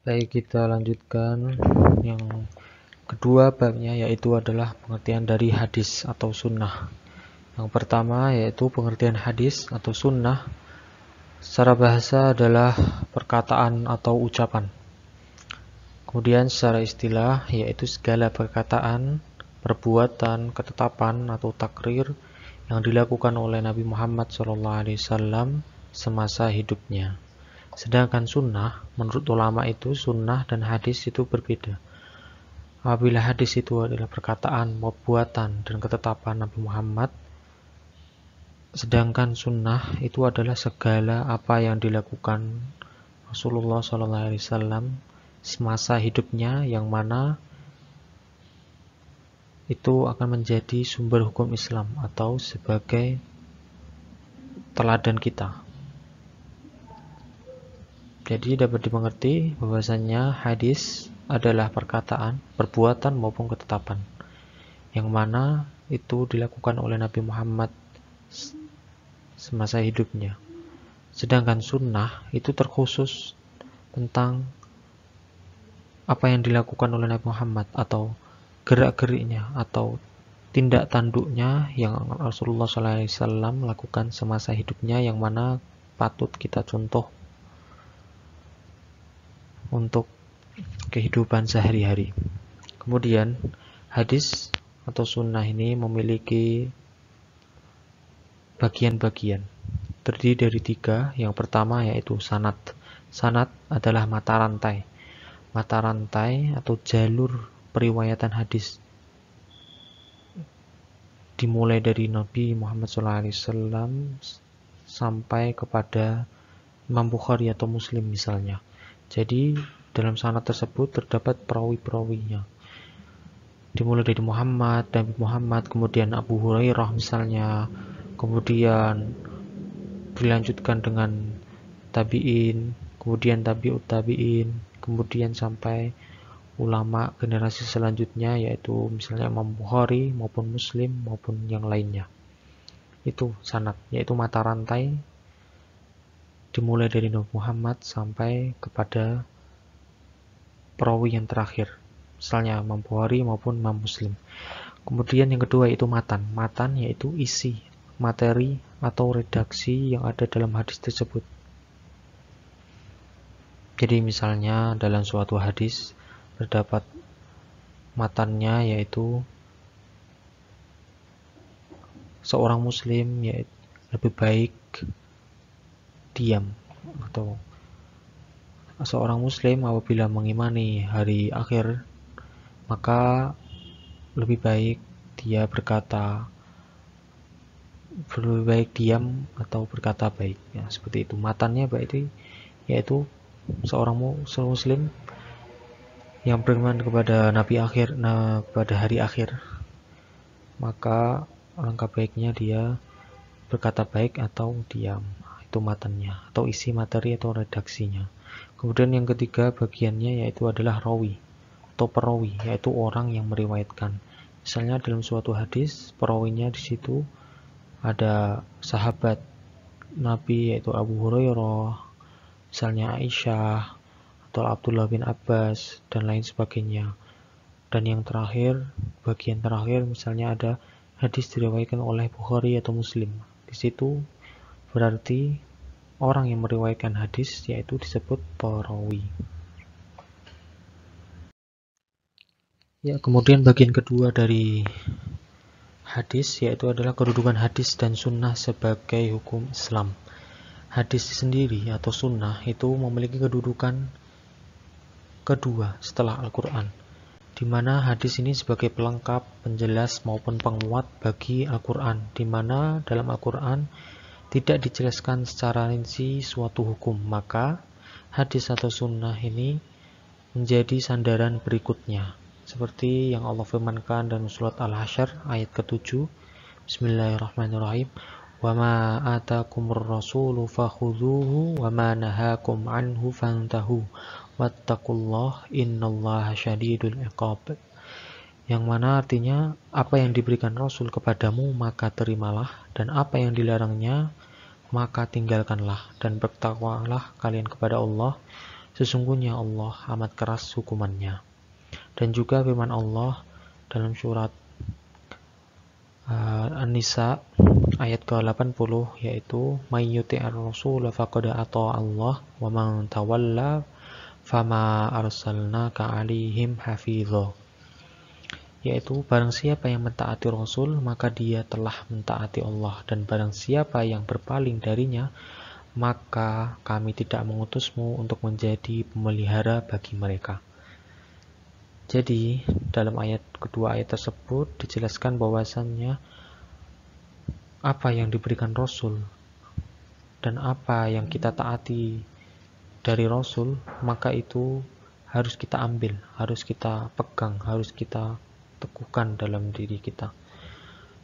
Baik, kita lanjutkan yang kedua babnya, yaitu adalah pengertian dari hadis atau sunnah. Yang pertama yaitu pengertian hadis atau sunnah secara bahasa adalah perkataan atau ucapan. Kemudian secara istilah yaitu segala perkataan, perbuatan, ketetapan atau takrir yang dilakukan oleh Nabi Muhammad SAW semasa hidupnya. Sedangkan sunnah, menurut ulama itu sunnah dan hadis itu berbeda. Apabila hadis itu adalah perkataan, perbuatan, dan ketetapan Nabi Muhammad, sedangkan sunnah itu adalah segala apa yang dilakukan Rasulullah SAW semasa hidupnya, yang mana itu akan menjadi sumber hukum Islam atau sebagai teladan kita. Jadi dapat dimengerti bahwasanya hadis adalah perkataan, perbuatan maupun ketetapan yang mana itu dilakukan oleh Nabi Muhammad semasa hidupnya. Sedangkan sunnah itu terkhusus tentang apa yang dilakukan oleh Nabi Muhammad atau gerak-geriknya atau tindak tanduknya yang Rasulullah SAW lakukan semasa hidupnya, yang mana patut kita contoh untuk kehidupan sehari-hari. Kemudian hadis atau sunnah ini memiliki bagian-bagian, terdiri dari 3. Yang pertama yaitu sanad. Sanad adalah mata rantai atau jalur periwayatan hadis, dimulai dari Nabi Muhammad SAW sampai kepada Imam Bukhari atau Muslim misalnya. Jadi dalam sanad tersebut terdapat perawi-perawinya, dimulai dari Nabi Muhammad, kemudian Abu Hurairah misalnya, kemudian dilanjutkan dengan tabi'in, kemudian tabi'ut tabi'in, kemudian sampai ulama generasi selanjutnya, yaitu misalnya Imam Bukhari maupun Muslim maupun yang lainnya. Itu sanad, yaitu mata rantai dimulai dari Nabi Muhammad sampai kepada perawi yang terakhir, misalnya Imam Bukhari maupun Imam Muslim. Kemudian yang kedua yaitu matan. Matan yaitu isi, materi atau redaksi yang ada dalam hadis tersebut. Jadi misalnya dalam suatu hadis terdapat matannya, yaitu seorang muslim yaitu lebih baik diam, atau seorang muslim apabila mengimani hari akhir maka lebih baik dia lebih baik diam atau berkata baik, ya, seperti itu. Matannya berarti yaitu seorang muslim yang beriman kepada kepada hari akhir, maka langkah baiknya dia berkata baik atau diam. Itu matannya atau isi materi atau redaksinya. Kemudian yang ketiga bagiannya yaitu adalah rawi atau perawi, yaitu orang yang meriwayatkan. Misalnya dalam suatu hadis perawinya di situ ada sahabat Nabi yaitu Abu Hurairah, misalnya Aisyah atau Abdullah bin Abbas dan lain sebagainya. Dan yang terakhir, bagian terakhir misalnya ada hadis diriwayatkan oleh Bukhari atau Muslim. Di situ berarti orang yang meriwayatkan hadis yaitu disebut perawi. Ya, kemudian bagian kedua dari hadis yaitu adalah kedudukan hadis dan sunnah sebagai hukum Islam. Hadis sendiri atau sunnah itu memiliki kedudukan kedua setelah Al-Quran, di mana hadis ini sebagai pelengkap, penjelas maupun penguat bagi Al-Quran, di mana dalam Al-Quran tidak dijelaskan secara rinci suatu hukum, maka hadis atau sunnah ini menjadi sandaran berikutnya, seperti yang Allah firmankan dalam surat Al-Hasyr ayat ke-7. Bismillahirrahmanirrahim. Wa ma atakumur rasulu fakhudhuhu wa ma nahakum anhu fantahu wattaqullaha innallaha syadidul iqab. Yang mana artinya, apa yang diberikan Rasul kepadamu maka terimalah, dan apa yang dilarangnya maka tinggalkanlah, dan bertakwalah kalian kepada Allah. Sesungguhnya Allah amat keras hukumannya. Dan juga firman Allah dalam surat An-Nisa ayat ke-80, yaitu may yuti'ir rasul faqad ata'a Allah wa man tawalla fama arsalnaka 'alaihim hafizha. Yaitu barang siapa yang mentaati Rasul, maka dia telah mentaati Allah, dan barang siapa yang berpaling darinya, maka kami tidak mengutusmu untuk menjadi pemelihara bagi mereka. Jadi dalam kedua ayat tersebut dijelaskan bahwasannya apa yang diberikan Rasul dan apa yang kita taati dari Rasul, maka itu harus kita ambil, harus kita pegang, harus kita teguhkan dalam diri kita.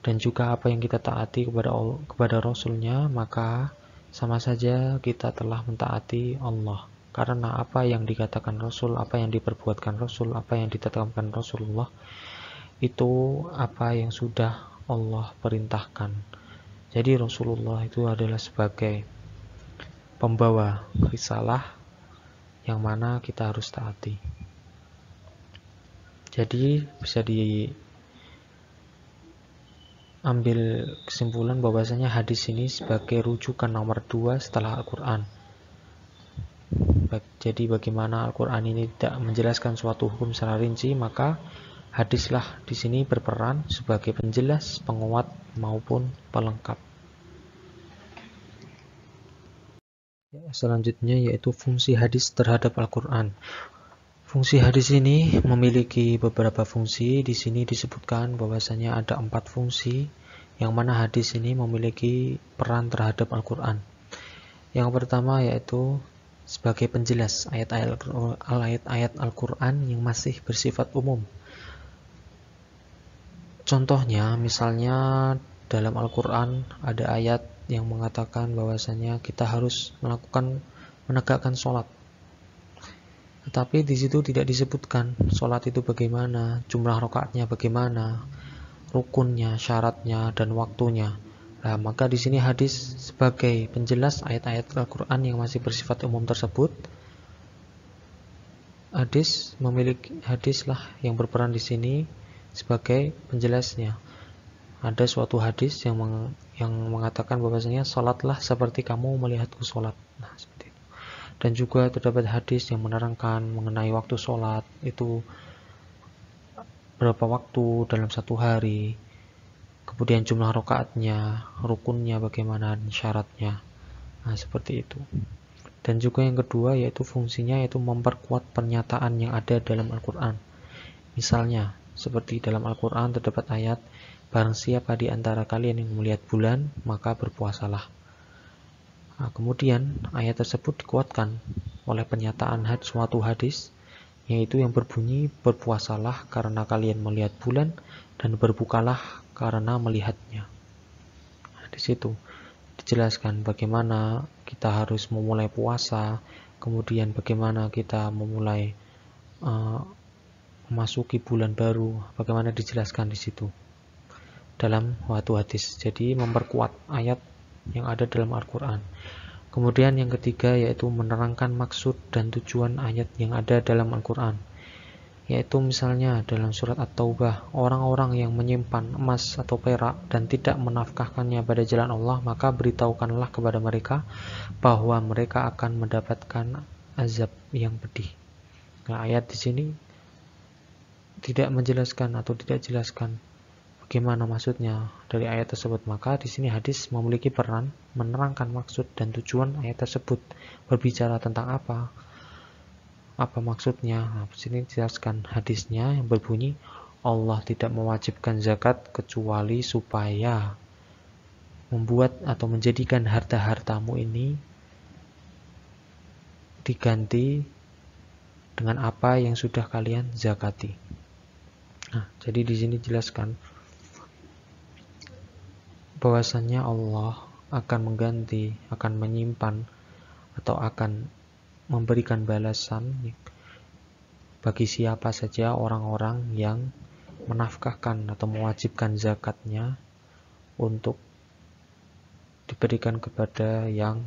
Dan juga apa yang kita taati kepada Rasulnya, maka sama saja kita telah mentaati Allah. Karena apa yang dikatakan Rasul, apa yang diperbuatkan Rasul, apa yang ditetapkan Rasulullah, itu apa yang sudah Allah perintahkan. Jadi Rasulullah itu adalah sebagai pembawa risalah yang mana kita harus taati. Jadi bisa diambil kesimpulan bahwasanya hadis ini sebagai rujukan nomor 2 setelah Al-Quran. Jadi bagaimana Al-Quran ini tidak menjelaskan suatu hukum secara rinci, maka hadislah di sini berperan sebagai penjelas, penguat maupun pelengkap. Selanjutnya yaitu fungsi hadis terhadap Al-Quran. Fungsi hadis ini memiliki beberapa fungsi. Di sini disebutkan bahwasanya ada 4 fungsi, yang mana hadis ini memiliki peran terhadap Al-Quran. Yang pertama yaitu sebagai penjelas ayat-ayat Al-Quran yang masih bersifat umum. Contohnya, misalnya dalam Al-Quran ada ayat yang mengatakan bahwasanya kita harus menegakkan sholat. Tetapi di situ tidak disebutkan sholat itu bagaimana, jumlah rakaatnya bagaimana, rukunnya, syaratnya, dan waktunya. Nah, maka di sini hadis sebagai penjelas ayat-ayat Al-Quran yang masih bersifat umum tersebut. Hadislah yang berperan di sini sebagai penjelasnya. Ada suatu hadis yang mengatakan bahwasanya sholatlah seperti kamu melihatku sholat. Nah, seperti itu. Dan juga terdapat hadis yang menerangkan mengenai waktu sholat itu berapa waktu dalam satu hari, kemudian jumlah rakaatnya, rukunnya bagaimana, dan syaratnya. Nah, seperti itu. Dan juga yang kedua yaitu fungsinya yaitu memperkuat pernyataan yang ada dalam Al-Quran. Misalnya seperti dalam Al-Quran terdapat ayat, barang siapa di antara kalian yang melihat bulan, maka berpuasalah. Nah, kemudian ayat tersebut dikuatkan oleh pernyataan suatu hadis, yaitu yang berbunyi, berpuasalah karena kalian melihat bulan, dan berbukalah karena melihatnya. Nah, di situ dijelaskan bagaimana kita harus memulai puasa, kemudian bagaimana kita memulai memasuki bulan baru, bagaimana dijelaskan di situ dalam suatu hadis. Jadi memperkuat ayat yang ada dalam Al-Quran. Kemudian yang ketiga yaitu menerangkan maksud dan tujuan ayat yang ada dalam Al-Quran. Yaitu misalnya dalam surat At-Taubah, orang-orang yang menyimpan emas atau perak dan tidak menafkahkannya pada jalan Allah, maka beritahukanlah kepada mereka bahwa mereka akan mendapatkan azab yang pedih. Nah, ayat di sini tidak menjelaskan atau tidak jelaskan bagaimana maksudnya dari ayat tersebut, maka di sini hadis memiliki peran menerangkan maksud dan tujuan ayat tersebut, berbicara tentang apa maksudnya. Nah, di sini dijelaskan hadisnya yang berbunyi, Allah tidak mewajibkan zakat kecuali supaya membuat atau menjadikan harta-hartamu ini diganti dengan apa yang sudah kalian zakati. Nah, jadi di sini dijelaskan bahwasannya Allah akan mengganti, akan menyimpan, atau akan memberikan balasan bagi siapa saja orang-orang yang menafkahkan atau mewajibkan zakatnya untuk diberikan kepada yang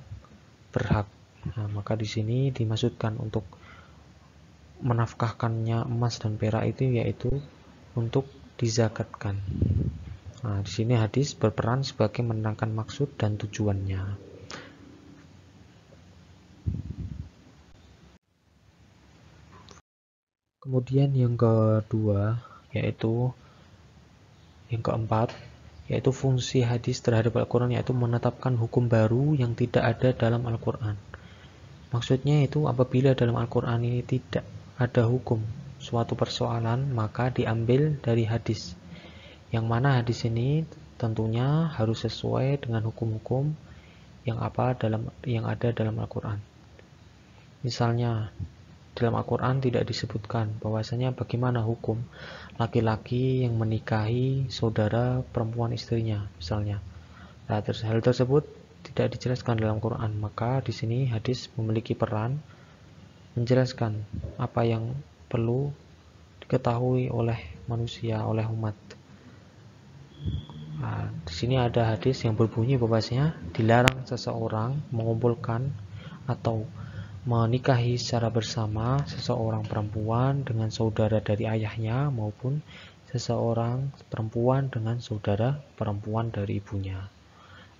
berhak. Nah, maka di sini dimaksudkan untuk menafkahkannya emas dan perak itu yaitu untuk dizakatkan. Nah, di sini hadis berperan sebagai menerangkan maksud dan tujuannya. Kemudian yang kedua, yaitu yang keempat, yaitu fungsi hadis terhadap Al-Quran, yaitu menetapkan hukum baru yang tidak ada dalam Al-Quran. Maksudnya itu apabila dalam Al-Quran ini tidak ada hukum suatu persoalan, maka diambil dari hadis. Yang mana hadis ini tentunya harus sesuai dengan hukum-hukum yang ada dalam Al-Quran. Misalnya dalam Al-Quran tidak disebutkan bahwasanya bagaimana hukum laki-laki yang menikahi saudara perempuan istrinya, misalnya. Nah, hal tersebut tidak dijelaskan dalam Quran, maka di sini hadis memiliki peran menjelaskan apa yang perlu diketahui oleh manusia, oleh umat. Nah, di sini ada hadis yang berbunyi bahwasanya dilarang seseorang mengumpulkan atau menikahi secara bersama seseorang perempuan dengan saudara dari ayahnya maupun seseorang perempuan dengan saudara perempuan dari ibunya.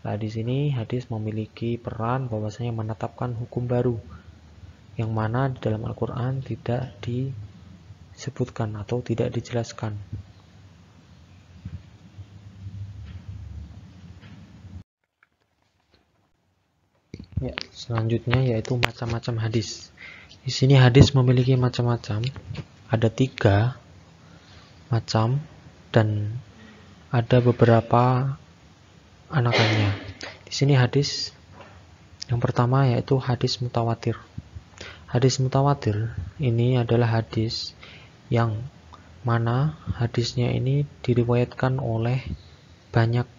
Nah, di sini hadis memiliki peran bahwasanya menetapkan hukum baru yang mana di dalam Al-Quran tidak disebutkan atau tidak dijelaskan. Ya, selanjutnya yaitu macam-macam hadis. Di sini hadis memiliki macam-macam, ada 3 macam dan ada beberapa anakannya. Di sini hadis yang pertama yaitu hadis mutawatir. Hadis mutawatir ini adalah hadis yang mana hadisnya ini diriwayatkan oleh banyak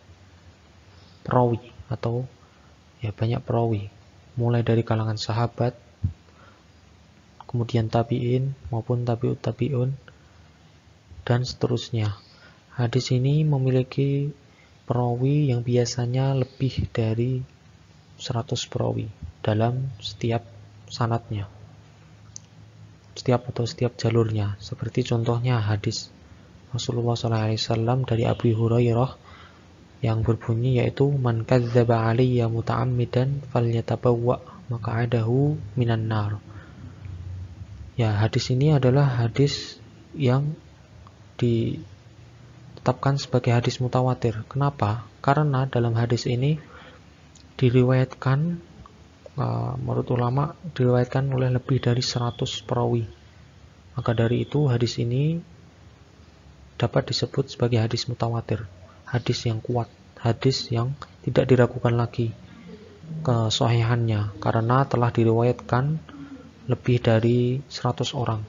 perawi atau banyak perawi, mulai dari kalangan sahabat, kemudian tabi'in maupun tabi'ut tabi'un dan seterusnya. Hadis ini memiliki perawi yang biasanya lebih dari 100 perawi dalam setiap sanadnya, setiap jalurnya. Seperti contohnya hadis Rasulullah SAW dari Abu Hurairah yang berbunyi yaitu man kadzdzaba alayya muta'ammidan falyatabawwa maq'adahu minan nar. Ya, hadis ini adalah hadis yang ditetapkan sebagai hadis mutawatir. Kenapa? Karena dalam hadis ini diriwayatkan menurut ulama diriwayatkan oleh lebih dari 100 perawi. Maka dari itu hadis ini dapat disebut sebagai hadis mutawatir. Hadis yang kuat, hadis yang tidak diragukan lagi kesahihannya karena telah diriwayatkan lebih dari 100 orang.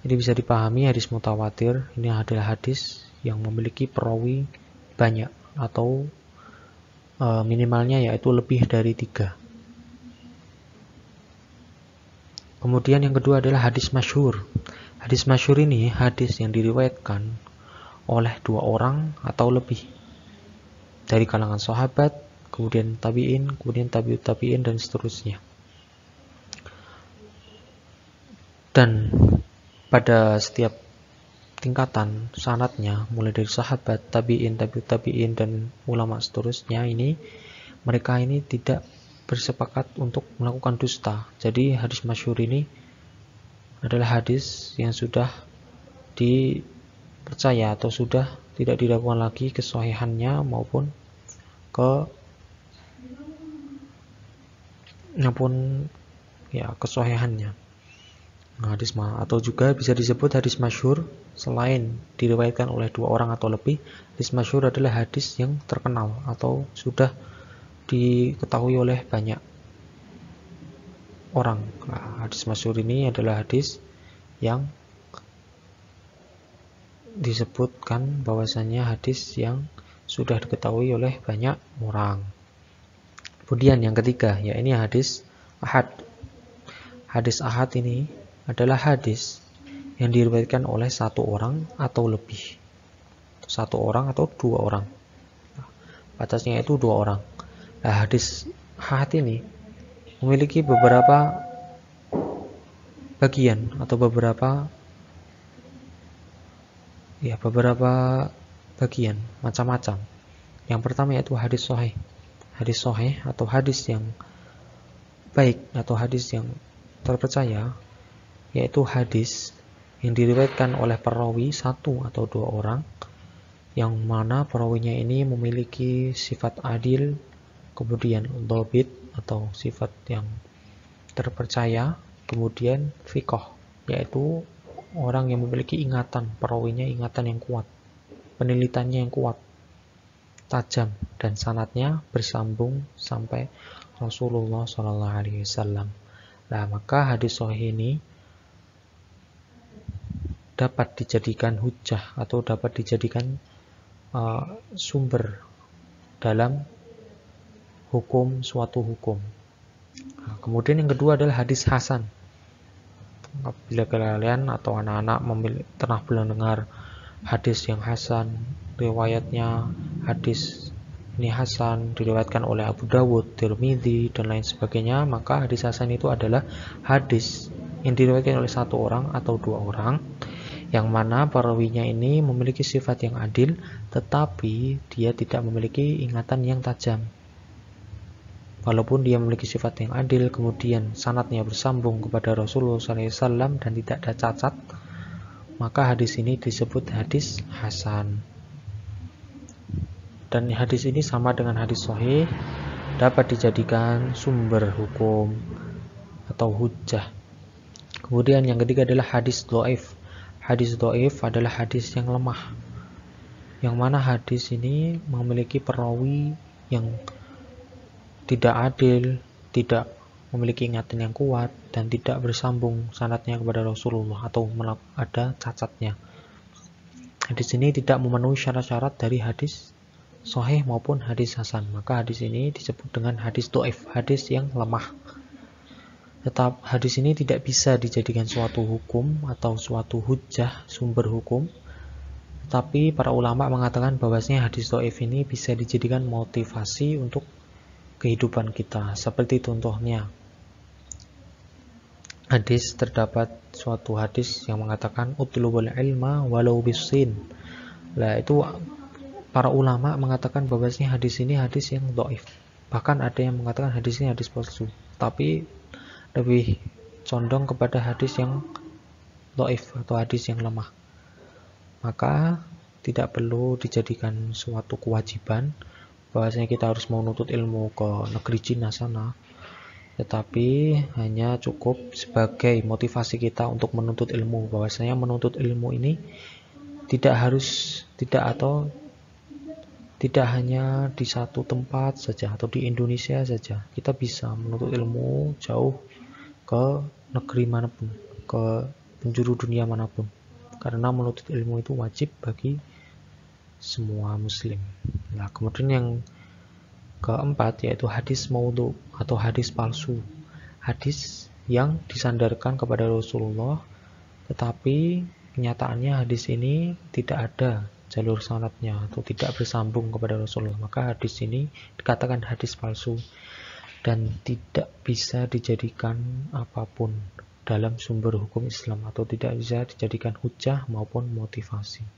Jadi bisa dipahami hadis mutawatir ini adalah hadis yang memiliki perawi banyak atau minimalnya yaitu lebih dari 3. Kemudian yang kedua adalah hadis masyhur. Hadis masyhur ini hadis yang diriwayatkan oleh 2 orang atau lebih dari kalangan sahabat, kemudian tabi'in, kemudian tabi'ut tabi'in dan seterusnya. Dan pada setiap tingkatan sanadnya, mulai dari sahabat, tabi'in, tabi'ut tabi'in dan ulama seterusnya ini, mereka ini tidak bersepakat untuk melakukan dusta. Jadi hadis masyhur ini adalah hadis yang sudah dipercaya atau sudah tidak diragukan lagi kesahihannya maupun kesahihannya. Hadis atau juga bisa disebut hadis masyhur selain diriwayatkan oleh 2 orang atau lebih. Hadis masyhur adalah hadis yang terkenal atau sudah diketahui oleh banyak orang. Hadis masyhur ini adalah hadis yang disebutkan bahwasanya hadis yang sudah diketahui oleh banyak orang. Kemudian yang ketiga, ini hadis ahad. Hadis ahad ini adalah hadis yang diriwayatkan oleh 1 orang atau lebih. 1 orang atau 2 orang. Batasnya itu 2 orang. Hadis ahad ini memiliki beberapa bagian atau beberapa bagian macam-macam. Yang pertama yaitu hadis sahih. Hadis sahih atau hadis yang baik atau hadis yang terpercaya, yaitu hadis yang diriwayatkan oleh perawi satu atau dua orang, yang mana perawinya ini memiliki sifat adil, kemudian dhabit atau sifat yang terpercaya, kemudian fiqh, yaitu orang yang memiliki ingatan, perawinya ingatan yang kuat, penelitiannya yang kuat, tajam, dan sanadnya bersambung sampai Rasulullah SAW. Nah, maka hadis sahih ini dapat dijadikan hujjah atau dapat dijadikan sumber dalam hukum suatu hukum. Nah, kemudian yang kedua adalah hadis hasan. Bila kalian atau anak-anak pernah mendengar hadis yang hasan, riwayatnya hadis ini hasan, diriwayatkan oleh Abu Dawud, Tirmidzi, dan lain sebagainya, maka hadis hasan itu adalah hadis yang diriwayatkan oleh satu orang atau dua orang, yang mana perawinya ini memiliki sifat yang adil, tetapi dia tidak memiliki ingatan yang tajam. Walaupun dia memiliki sifat yang adil, kemudian sanadnya bersambung kepada Rasulullah SAW dan tidak ada cacat, maka hadis ini disebut hadis hasan. Dan hadis ini sama dengan hadis sahih, dapat dijadikan sumber hukum atau hujjah. Kemudian yang ketiga adalah hadis dhaif. Hadis dhaif adalah hadis yang lemah, yang mana hadis ini memiliki perawi yang tidak adil, tidak memiliki ingatan yang kuat, dan tidak bersambung sanadnya kepada Rasulullah atau ada cacatnya. Hadis ini tidak memenuhi syarat-syarat dari hadis sahih maupun hadis hasan, maka hadis ini disebut dengan hadis dhaif, hadis yang lemah. Tetap hadis ini tidak bisa dijadikan suatu hukum atau suatu hujjah, sumber hukum, tetapi para ulama mengatakan bahwasanya hadis dhaif ini bisa dijadikan motivasi untuk kehidupan kita. Seperti contohnya hadis, terdapat suatu hadis yang mengatakan utlubul ilma walau bisin. Nah, itu para ulama mengatakan bahwasanya hadis ini hadis yang dhaif. Bahkan ada yang mengatakan hadis ini hadis palsu, tapi lebih condong kepada hadis yang dhaif atau hadis yang lemah. Maka tidak perlu dijadikan suatu kewajiban bahwasanya kita harus menuntut ilmu ke negeri Cina sana, tetapi hanya cukup sebagai motivasi kita untuk menuntut ilmu, bahwasanya menuntut ilmu ini tidak hanya di satu tempat saja atau di Indonesia saja. Kita bisa menuntut ilmu jauh ke negeri manapun, ke penjuru dunia manapun, karena menuntut ilmu itu wajib bagi semua muslim. Nah, kemudian yang keempat yaitu hadis maudhu atau hadis palsu. Hadis yang disandarkan kepada Rasulullah, tetapi kenyataannya hadis ini tidak ada jalur sanadnya atau tidak bersambung kepada Rasulullah, maka hadis ini dikatakan hadis palsu dan tidak bisa dijadikan apapun dalam sumber hukum Islam atau tidak bisa dijadikan hujjah maupun motivasi.